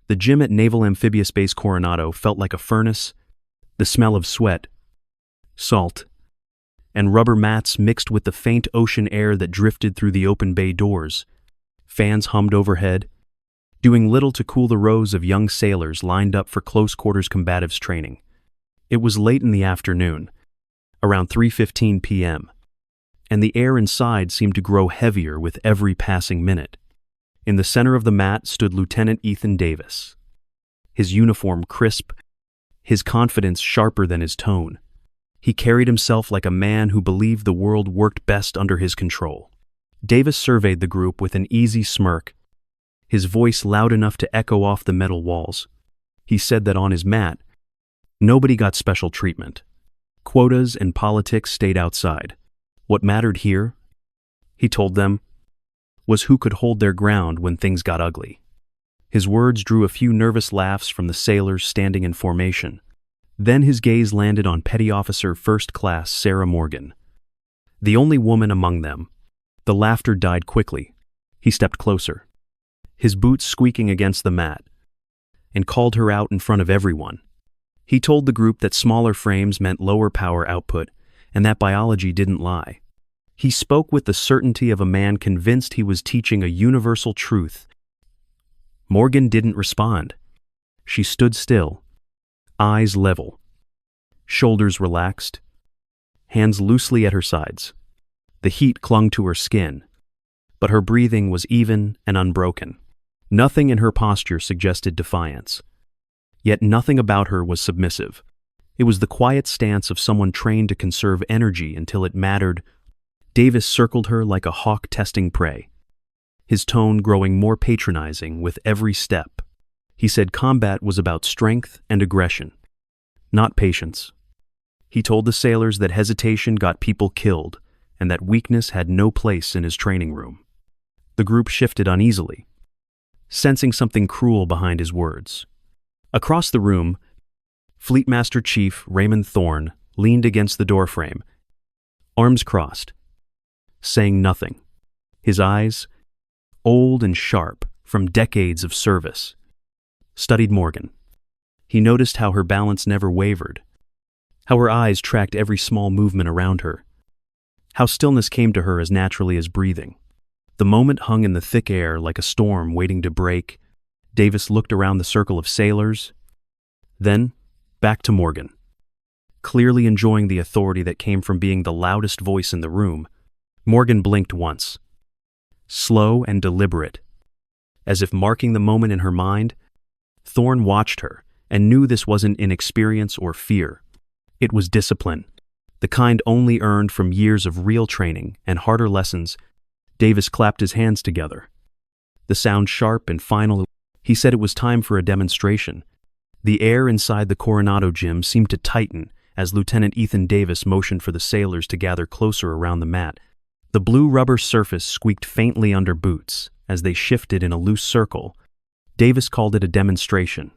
The gym at Naval Amphibious Base Coronado felt like a furnace. The smell of sweat, salt, and rubber mats mixed with the faint ocean air that drifted through the open bay doors. Fans hummed overhead, doing little to cool the rows of young sailors lined up for close-quarters combatives training. It was late in the afternoon, around 3:15 p.m., and the air inside seemed to grow heavier with every passing minute. In the center of the mat stood Lieutenant Ethan Davis, his uniform crisp, his confidence sharper than his tone. He carried himself like a man who believed the world worked best under his control. Davis surveyed the group with an easy smirk, his voice loud enough to echo off the metal walls. He said that on his mat, nobody got special treatment. Quotas and politics stayed outside. What mattered here, he told them, was who could hold their ground when things got ugly. His words drew a few nervous laughs from the sailors standing in formation. Then his gaze landed on Petty Officer First Class Sarah Morgan, the only woman among them. The laughter died quickly. He stepped closer, his boots squeaking against the mat, and called her out in front of everyone. He told the group that smaller frames meant lower power output and that biology didn't lie. He spoke with the certainty of a man convinced he was teaching a universal truth. Morgan didn't respond. She stood still, eyes level, shoulders relaxed, hands loosely at her sides. The heat clung to her skin, but her breathing was even and unbroken. Nothing in her posture suggested defiance. Yet nothing about her was submissive. It was the quiet stance of someone trained to conserve energy until it mattered. Davis circled her like a hawk testing prey, his tone growing more patronizing with every step. He said combat was about strength and aggression, not patience. He told the sailors that hesitation got people killed and that weakness had no place in his training room. The group shifted uneasily, sensing something cruel behind his words. Across the room, Fleet Master Chief Raymond Thorne leaned against the doorframe, arms crossed, saying nothing. His eyes, old and sharp from decades of service, studied Morgan. He noticed how her balance never wavered, how her eyes tracked every small movement around her, how stillness came to her as naturally as breathing. The moment hung in the thick air like a storm waiting to break. Davis looked around the circle of sailors, then back to Morgan, clearly enjoying the authority that came from being the loudest voice in the room. Morgan blinked once, slow and deliberate, as if marking the moment in her mind. Thorne watched her and knew this wasn't inexperience or fear. It was discipline, the kind only earned from years of real training and harder lessons. Davis clapped his hands together, the sound sharp and final. He said it was time for a demonstration. The air inside the Coronado gym seemed to tighten as Lieutenant Ethan Davis motioned for the sailors to gather closer around the mat. The blue rubber surface squeaked faintly under boots as they shifted in a loose circle. Davis called it a demonstration,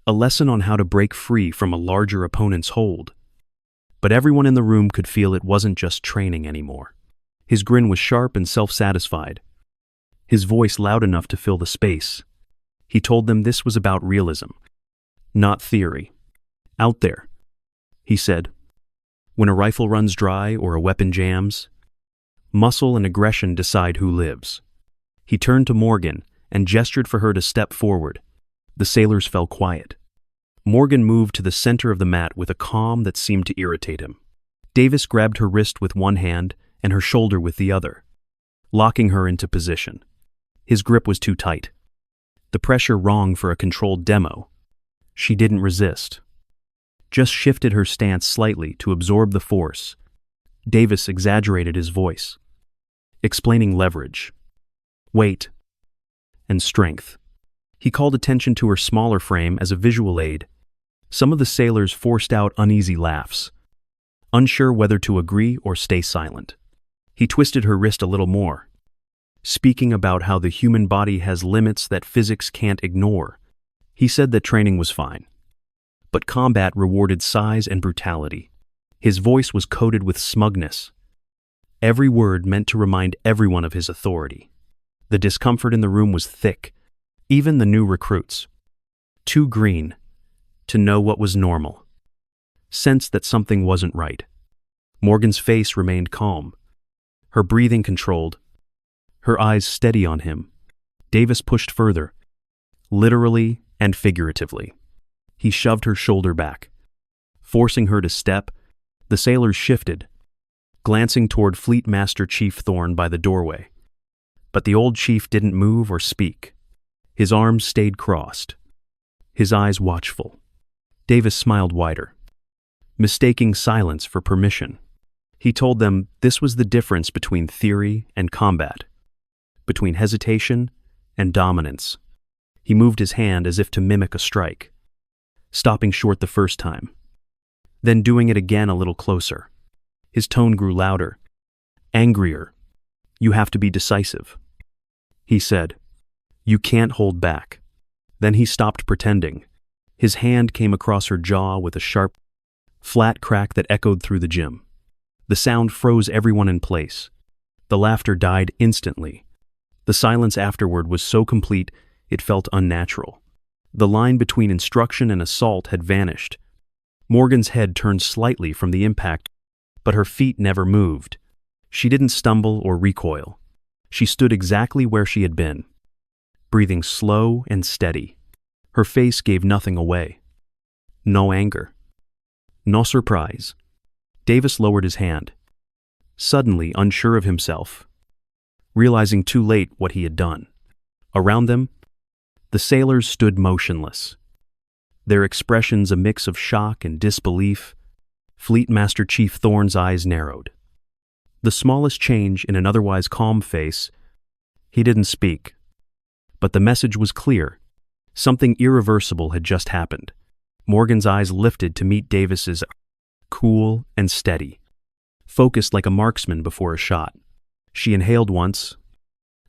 a lesson on how to break free from a larger opponent's hold. But everyone in the room could feel it wasn't just training anymore. His grin was sharp and self-satisfied, his voice loud enough to fill the space. He told them this was about realism, not theory. Out there, he said, when a rifle runs dry or a weapon jams, muscle and aggression decide who lives. He turned to Morgan and gestured for her to step forward. The sailors fell quiet. Morgan moved to the center of the mat with a calm that seemed to irritate him. Davis grabbed her wrist with one hand and her shoulder with the other, locking her into position. His grip was too tight, the pressure wrong for a controlled demo. She didn't resist, just shifted her stance slightly to absorb the force. Davis exaggerated his voice, explaining leverage, weight, and strength. He called attention to her smaller frame as a visual aid. Some of the sailors forced out uneasy laughs, unsure whether to agree or stay silent. He twisted her wrist a little more, speaking about how the human body has limits that physics can't ignore. He said that training was fine, but combat rewarded size and brutality. His voice was coated with smugness, every word meant to remind everyone of his authority. The discomfort in the room was thick. Even the new recruits, Too green to know what was normal. Sensed that something wasn't right. Morgan's face remained calm, her breathing controlled, her eyes steady on him. Davis pushed further, literally and figuratively. He shoved her shoulder back, forcing her to step. The sailors shifted, glancing toward Fleet Master Chief Thorne by the doorway. But the old chief didn't move or speak. His arms stayed crossed, his eyes watchful. Davis smiled wider, mistaking silence for permission. He told them this was the difference between theory and combat, between hesitation and dominance. He moved his hand as if to mimic a strike, stopping short the first time, then doing it again a little closer. His tone grew louder, angrier. "You have to be decisive," he said. "You can't hold back." Then he stopped pretending. His hand came across her jaw with a sharp, flat crack that echoed through the gym. The sound froze everyone in place. The laughter died instantly. The silence afterward was so complete it felt unnatural. The line between instruction and assault had vanished. Morgan's head turned slightly from the impact, but her feet never moved. She didn't stumble or recoil. She stood exactly where she had been, breathing slow and steady. Her face gave nothing away. No anger. No surprise. Davis lowered his hand, suddenly unsure of himself, realizing too late what he had done. Around them, the sailors stood motionless, their expressions a mix of shock and disbelief. Fleet Master Chief Thorne's eyes narrowed. The smallest change in an otherwise calm face. He didn't speak, but the message was clear. Something irreversible had just happened. Morgan's eyes lifted to meet Davis's, cool and steady, focused like a marksman before a shot. She inhaled once,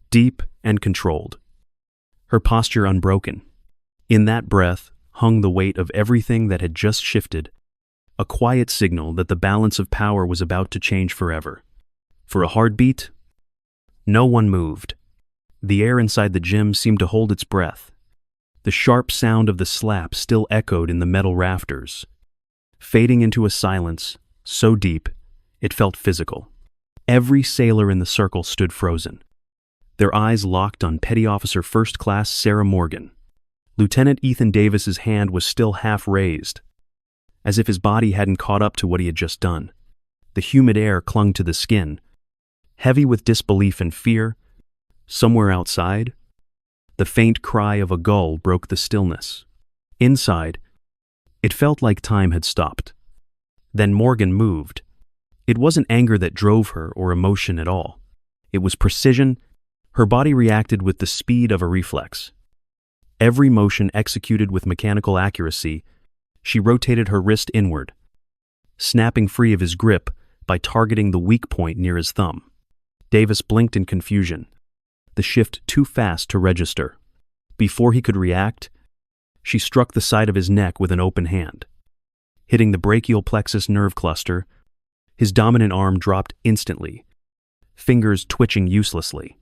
deep and controlled, her posture unbroken. In that breath hung the weight of everything that had just shifted, a quiet signal that the balance of power was about to change forever. For a heartbeat, no one moved. The air inside the gym seemed to hold its breath. The sharp sound of the slap still echoed in the metal rafters, fading into a silence so deep it felt physical. Every sailor in the circle stood frozen, their eyes locked on Petty Officer First Class Sarah Morgan. Lieutenant Ethan Davis's hand was still half raised, as if his body hadn't caught up to what he had just done. The humid air clung to the skin, heavy with disbelief and fear. Somewhere outside, the faint cry of a gull broke the stillness. Inside, it felt like time had stopped. Then Morgan moved. It wasn't anger that drove her or emotion at all. It was precision. Her body reacted with the speed of a reflex. Every motion executed with mechanical accuracy. She rotated her wrist inward, snapping free of his grip by targeting the weak point near his thumb. Davis blinked in confusion, the shift too fast to register. Before he could react, she struck the side of his neck with an open hand, hitting the brachial plexus nerve cluster. His dominant arm dropped instantly, fingers twitching uselessly.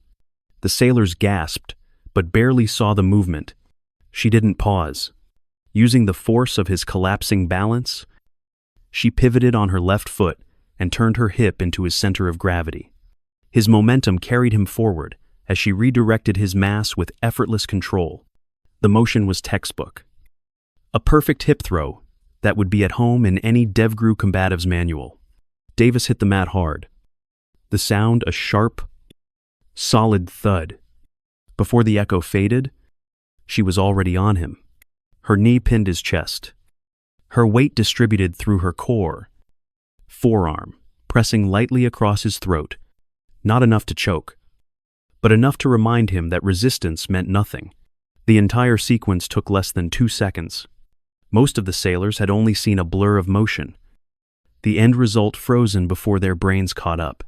The sailors gasped, but barely saw the movement. She didn't pause. Using the force of his collapsing balance, she pivoted on her left foot and turned her hip into his center of gravity. His momentum carried him forward as she redirected his mass with effortless control. The motion was textbook. A perfect hip throw that would be at home in any DEVGRU combative's manual. Davis hit the mat hard. The sound a sharp, solid thud. Before the echo faded, she was already on him. Her knee pinned his chest. Her weight distributed through her core, forearm, pressing lightly across his throat. Not enough to choke, but enough to remind him that resistance meant nothing. The entire sequence took less than 2 seconds. Most of the sailors had only seen a blur of motion, the end result frozen before their brains caught up.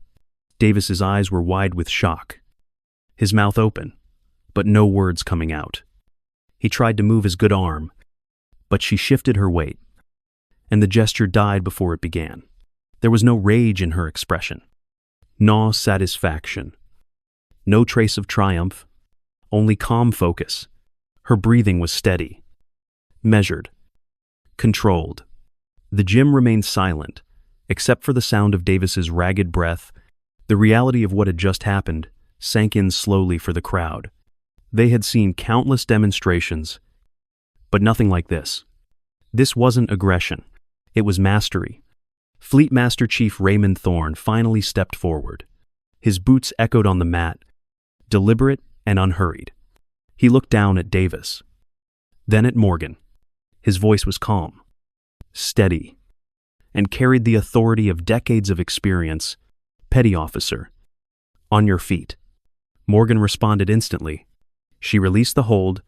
Davis's eyes were wide with shock, his mouth open, but no words coming out. He tried to move his good arm, but she shifted her weight, and the gesture died before it began. There was no rage in her expression, no satisfaction, no trace of triumph, only calm focus. Her breathing was steady, Measured. Controlled. The gym remained silent, except for the sound of Davis's ragged breath. The reality of what had just happened sank in slowly for the crowd. They had seen countless demonstrations, but nothing like this. This wasn't aggression. It was mastery. Fleet Master Chief Raymond Thorne finally stepped forward. His boots echoed on the mat, deliberate and unhurried. He looked down at Davis, then at Morgan. His voice was calm, steady, and carried the authority of decades of experience. Petty officer, on your feet. Morgan responded instantly. She released the hold,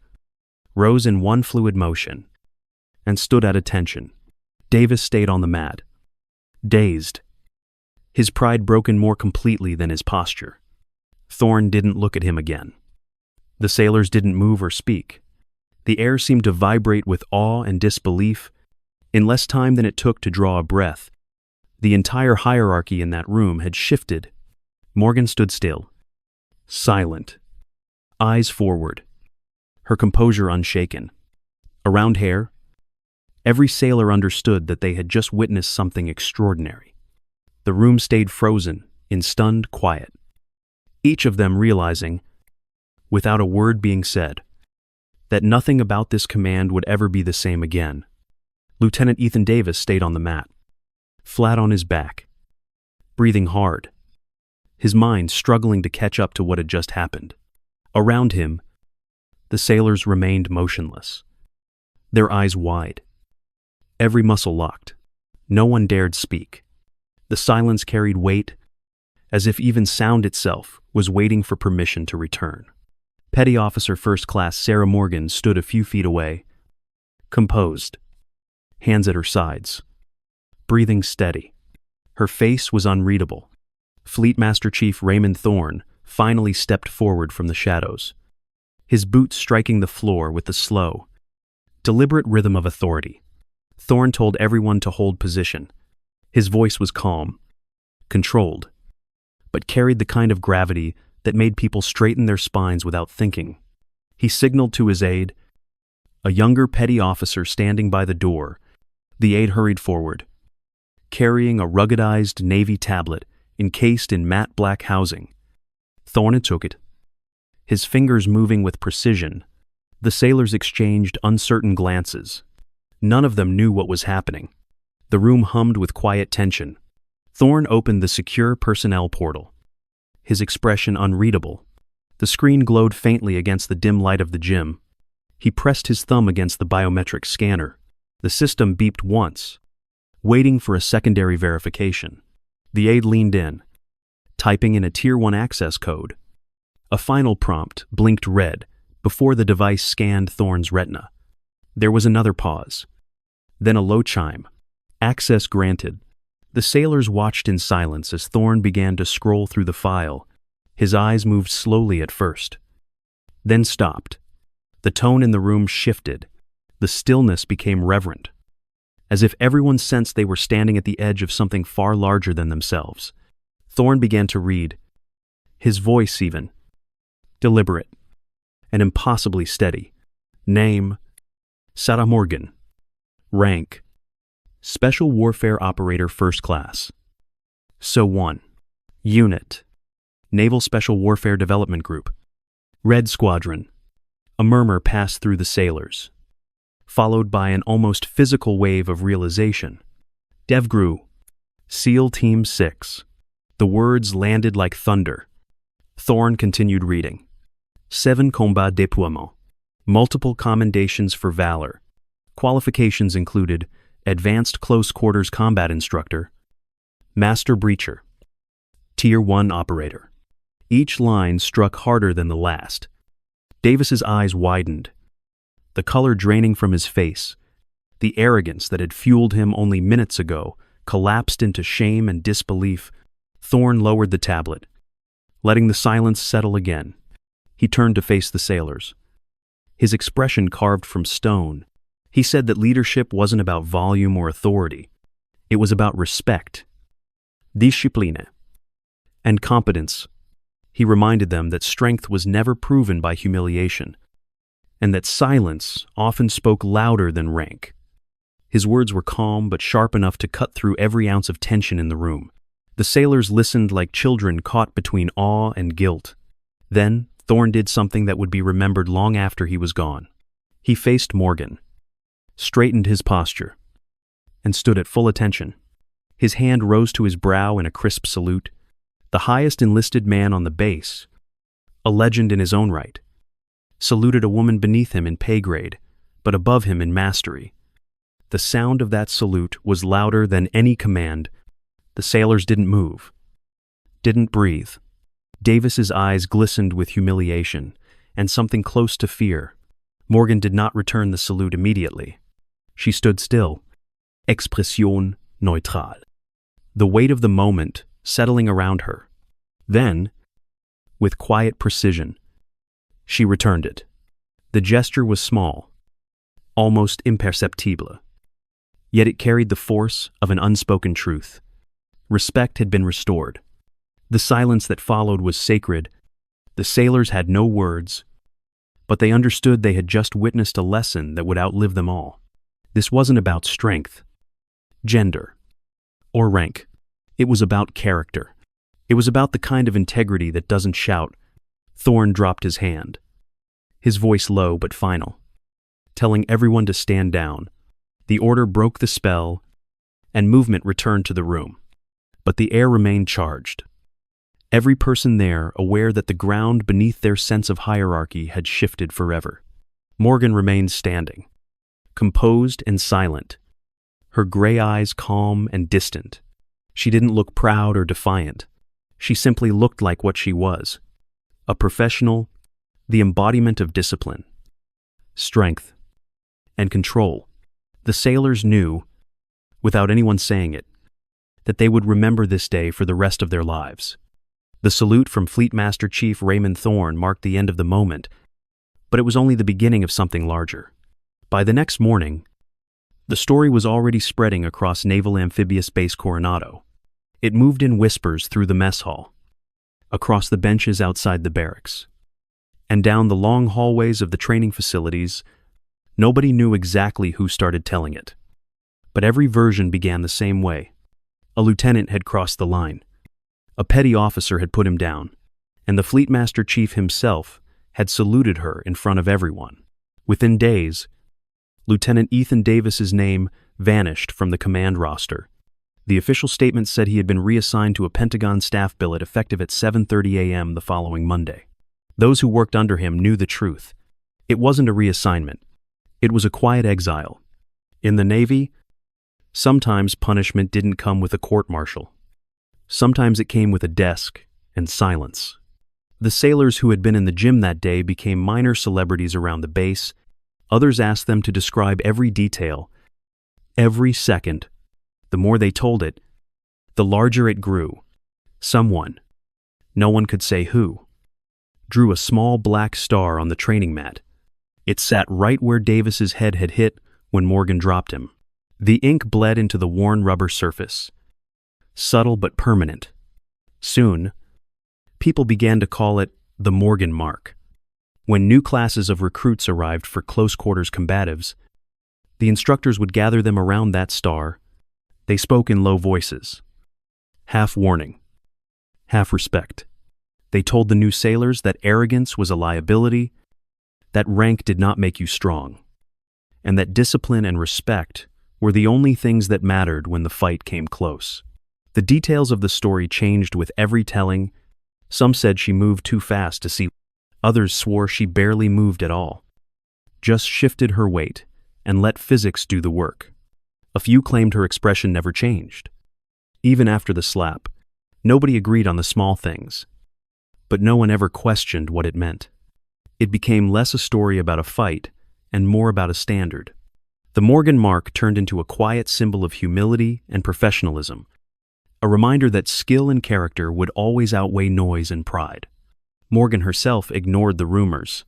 rose in one fluid motion, and stood at attention. Davis stayed on the mat, dazed, his pride broken more completely than his posture. Thorne didn't look at him again. The sailors didn't move or speak. The air seemed to vibrate with awe and disbelief. In less time than it took to draw a breath, the entire hierarchy in that room had shifted. Morgan stood still, silent, eyes forward, her composure unshaken. Around her, every sailor understood that they had just witnessed something extraordinary. The room stayed frozen, in stunned quiet, each of them realizing, without a word being said, that nothing about this command would ever be the same again. Lieutenant Ethan Davis stayed on the mat, flat on his back, breathing hard, his mind struggling to catch up to what had just happened. Around him, the sailors remained motionless, their eyes wide, every muscle locked. No one dared speak. The silence carried weight, as if even sound itself was waiting for permission to return. Petty Officer First Class Sarah Morgan stood a few feet away, composed, hands at her sides, breathing steady. Her face was unreadable. Fleet Master Chief Raymond Thorne finally stepped forward from the shadows, his boots striking the floor with the slow, deliberate rhythm of authority. Thorne told everyone to hold position. His voice was calm, controlled, but carried the kind of gravity that made people straighten their spines without thinking. He signaled to his aide, a younger petty officer standing by the door. The aide hurried forward, carrying a ruggedized Navy tablet encased in matte black housing. Thorne took it, his fingers moving with precision. The sailors exchanged uncertain glances. None of them knew what was happening. The room hummed with quiet tension. Thorne opened the secure personnel portal, his expression unreadable. The screen glowed faintly against the dim light of the gym. He pressed his thumb against the biometric scanner. The system beeped once, waiting for a secondary verification. The aide leaned in, typing in a Tier 1 access code. A final prompt blinked red before the device scanned Thorne's retina. There was another pause, then a low chime. Access granted. The sailors watched in silence as Thorne began to scroll through the file. His eyes moved slowly at first, then stopped. The tone in the room shifted. The stillness became reverent, as if everyone sensed they were standing at the edge of something far larger than themselves. Thorne began to read, his voice even, deliberate and impossibly steady. Name, Sarah Morgan. Rank, Special Warfare Operator First Class. So 1. Unit, Naval Special Warfare Development Group. Red Squadron. A murmur passed through the sailors, followed by an almost physical wave of realization. DEVGRU, SEAL Team 6. The words landed like thunder. Thorne continued reading. 7 Combat Déploiement. Multiple commendations for valor. Qualifications included Advanced Close Quarters Combat Instructor, Master Breacher, Tier 1 Operator. Each line struck harder than the last. Davis's eyes widened, the color draining from his face. The arrogance that had fueled him only minutes ago collapsed into shame and disbelief. Thorne lowered the tablet, letting the silence settle again. He turned to face the sailors, his expression carved from stone. He said that leadership wasn't about volume or authority. It was about respect, discipline, and competence. He reminded them that strength was never proven by humiliation. and that silence often spoke louder than rank. His words were calm but sharp enough to cut through every ounce of tension in the room. The sailors listened like children caught between awe and guilt. Then, Thorne did something that would be remembered long after he was gone. He faced Morgan, straightened his posture, and stood at full attention. His hand rose to his brow in a crisp salute. The highest enlisted man on the base, a legend in his own right, saluted a woman beneath him in pay grade, but above him in mastery. The sound of that salute was louder than any command. The sailors didn't move, didn't breathe. Davis's eyes glistened with humiliation and something close to fear. Morgan did not return the salute immediately. She stood still, expression neutrale, the weight of the moment settling around her. Then, with quiet precision, she returned it. The gesture was small, almost imperceptible, yet it carried the force of an unspoken truth. Respect had been restored. The silence that followed was sacred. The sailors had no words, but they understood they had just witnessed a lesson that would outlive them all. This wasn't about strength, gender, or rank. It was about character. It was about the kind of integrity that doesn't shout. Thorne dropped his hand, his voice low but final, telling everyone to stand down. The order broke the spell, and movement returned to the room. But the air remained charged. Every person there aware that the ground beneath their sense of hierarchy had shifted forever. Morgan remained standing, composed and silent, her gray eyes calm and distant. She didn't look proud or defiant. She simply looked like what she was, a professional, the embodiment of discipline, strength, and control. The sailors knew, without anyone saying it, that they would remember this day for the rest of their lives. The salute from Fleet Master Chief Raymond Thorne marked the end of the moment, but it was only the beginning of something larger. By the next morning, the story was already spreading across Naval Amphibious Base Coronado. It moved in whispers through the mess hall, across the benches outside the barracks, and down the long hallways of the training facilities. Nobody knew exactly who started telling it, but every version began the same way. A lieutenant had crossed the line. A petty officer had put him down, and the Fleet Master Chief himself had saluted her in front of everyone. Within days, Lieutenant Ethan Davis's name vanished from the command roster. The official statement said he had been reassigned to a Pentagon staff billet effective at 7:30 a.m. the following Monday. Those who worked under him knew the truth. It wasn't a reassignment. It was a quiet exile. In the Navy, sometimes punishment didn't come with a court-martial. Sometimes it came with a desk and silence. The sailors who had been in the gym that day became minor celebrities around the base. Others asked them to describe every detail, every second. The more they told it, the larger it grew. Someone, no one could say who, drew a small black star on the training mat. It sat right where Davis's head had hit when Morgan dropped him. The ink bled into the worn rubber surface, subtle but permanent. Soon, people began to call it the Morgan Mark. When new classes of recruits arrived for close-quarters combatives, the instructors would gather them around that star. They spoke in low voices, half warning, half respect. They told the new sailors that arrogance was a liability, that rank did not make you strong, and that discipline and respect were the only things that mattered when the fight came close. The details of the story changed with every telling. Some said she moved too fast to see. Others swore she barely moved at all, just shifted her weight and let physics do the work. A few claimed her expression never changed. Even after the slap, nobody agreed on the small things, but no one ever questioned what it meant. It became less a story about a fight and more about a standard. The Morgan Mark turned into a quiet symbol of humility and professionalism, a reminder that skill and character would always outweigh noise and pride. Morgan herself ignored the rumors.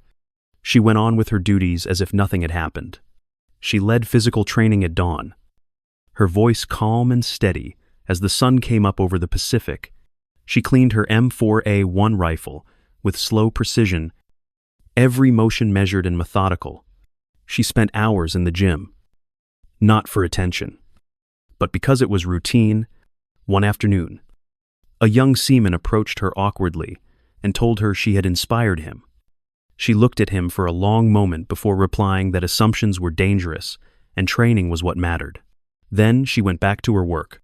She went on with her duties as if nothing had happened. She led physical training at dawn, her voice calm and steady as the sun came up over the Pacific. She cleaned her M4A1 rifle with slow precision, every motion measured and methodical. She spent hours in the gym, not for attention, but because it was routine. One afternoon, a young seaman approached her awkwardly and told her she had inspired him. She looked at him for a long moment before replying that assumptions were dangerous and training was what mattered. Then she went back to her work,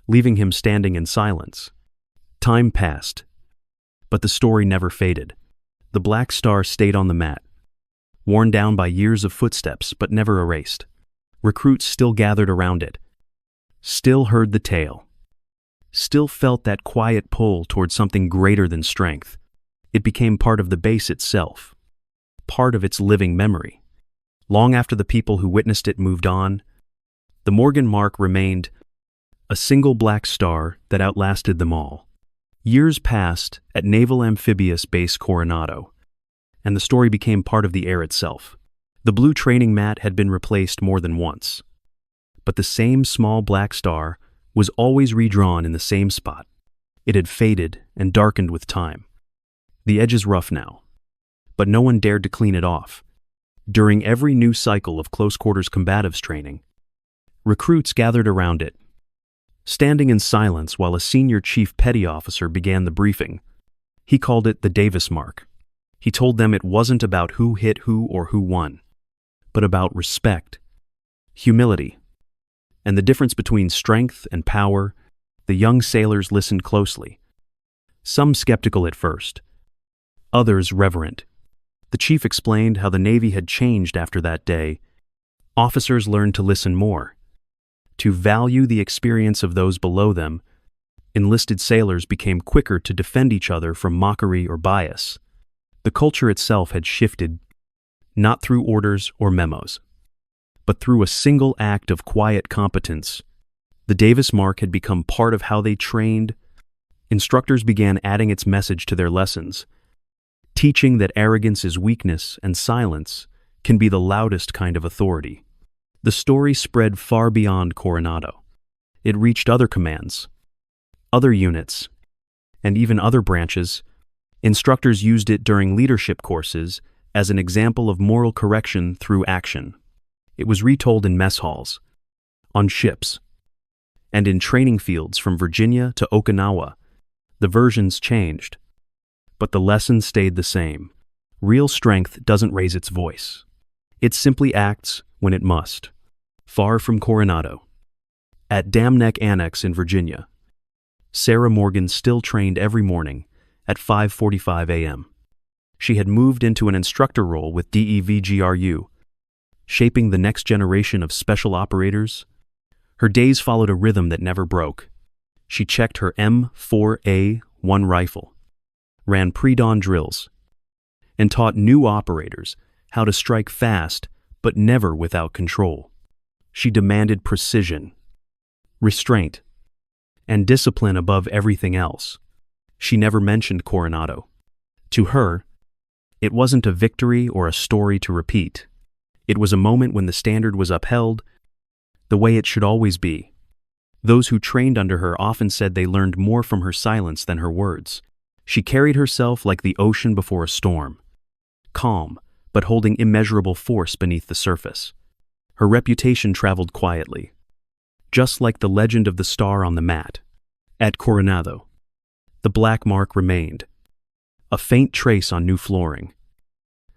leaving him standing in silence. Time passed, but the story never faded. The black star stayed on the mat, worn down by years of footsteps but never erased. Recruits still gathered around it, still heard the tale, still felt that quiet pull toward something greater than strength. It became part of the base itself, part of its living memory. Long after the people who witnessed it moved on, the Morgan mark remained a single black star that outlasted them all. Years passed at Naval Amphibious Base Coronado, and the story became part of the air itself. The blue training mat had been replaced more than once, but the same small black star was always redrawn in the same spot. It had faded and darkened with time. The edge is rough now, but no one dared to clean it off. During every new cycle of close-quarters combatives training, recruits gathered around it, standing in silence while a senior chief petty officer began the briefing. He called it the Davis Mark. He told them it wasn't about who hit who or who won, but about respect, humility, and the difference between strength and power. The young sailors listened closely, some skeptical at first, others reverent. The chief explained how the Navy had changed after that day. Officers learned to listen more, to value the experience of those below them. Enlisted sailors became quicker to defend each other from mockery or bias. The culture itself had shifted, not through orders or memos, but through a single act of quiet competence. The Davis Mark had become part of how they trained. Instructors began adding its message to their lessons, teaching that arrogance is weakness and silence can be the loudest kind of authority. The story spread far beyond Coronado. It reached other commands, other units, and even other branches. Instructors used it during leadership courses as an example of moral correction through action. It was retold in mess halls, on ships, and in training fields from Virginia to Okinawa. The versions changed, but the lesson stayed the same. Real strength doesn't raise its voice. It simply acts when it must. Far from Coronado, at Dam Neck Annex in Virginia, Sarah Morgan still trained every morning at 5:45 a.m. She had moved into an instructor role with DEVGRU, shaping the next generation of special operators. Her days followed a rhythm that never broke. She checked her M4A1 rifle, ran pre-dawn drills, and taught new operators how to strike fast but never without control. She demanded precision, restraint, and discipline above everything else. She never mentioned Coronado. To her, it wasn't a victory or a story to repeat. It was a moment when the standard was upheld the way it should always be. Those who trained under her often said they learned more from her silence than her words. She carried herself like the ocean before a storm, calm, but holding immeasurable force beneath the surface. Her reputation traveled quietly, just like the legend of the star on the mat. At Coronado, the black mark remained, a faint trace on new flooring.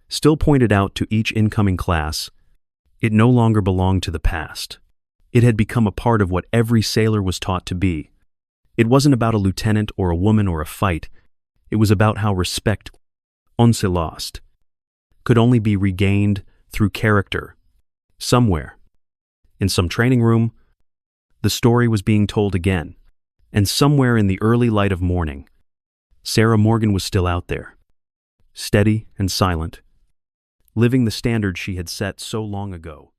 Still pointed out to each incoming class, it no longer belonged to the past. It had become a part of what every sailor was taught to be. It wasn't about a lieutenant or a woman or a fight. It was about how respect, once lost, could only be regained through character. Somewhere, in some training room, the story was being told again. And somewhere in the early light of morning, Sarah Morgan was still out there, steady and silent, living the standard she had set so long ago.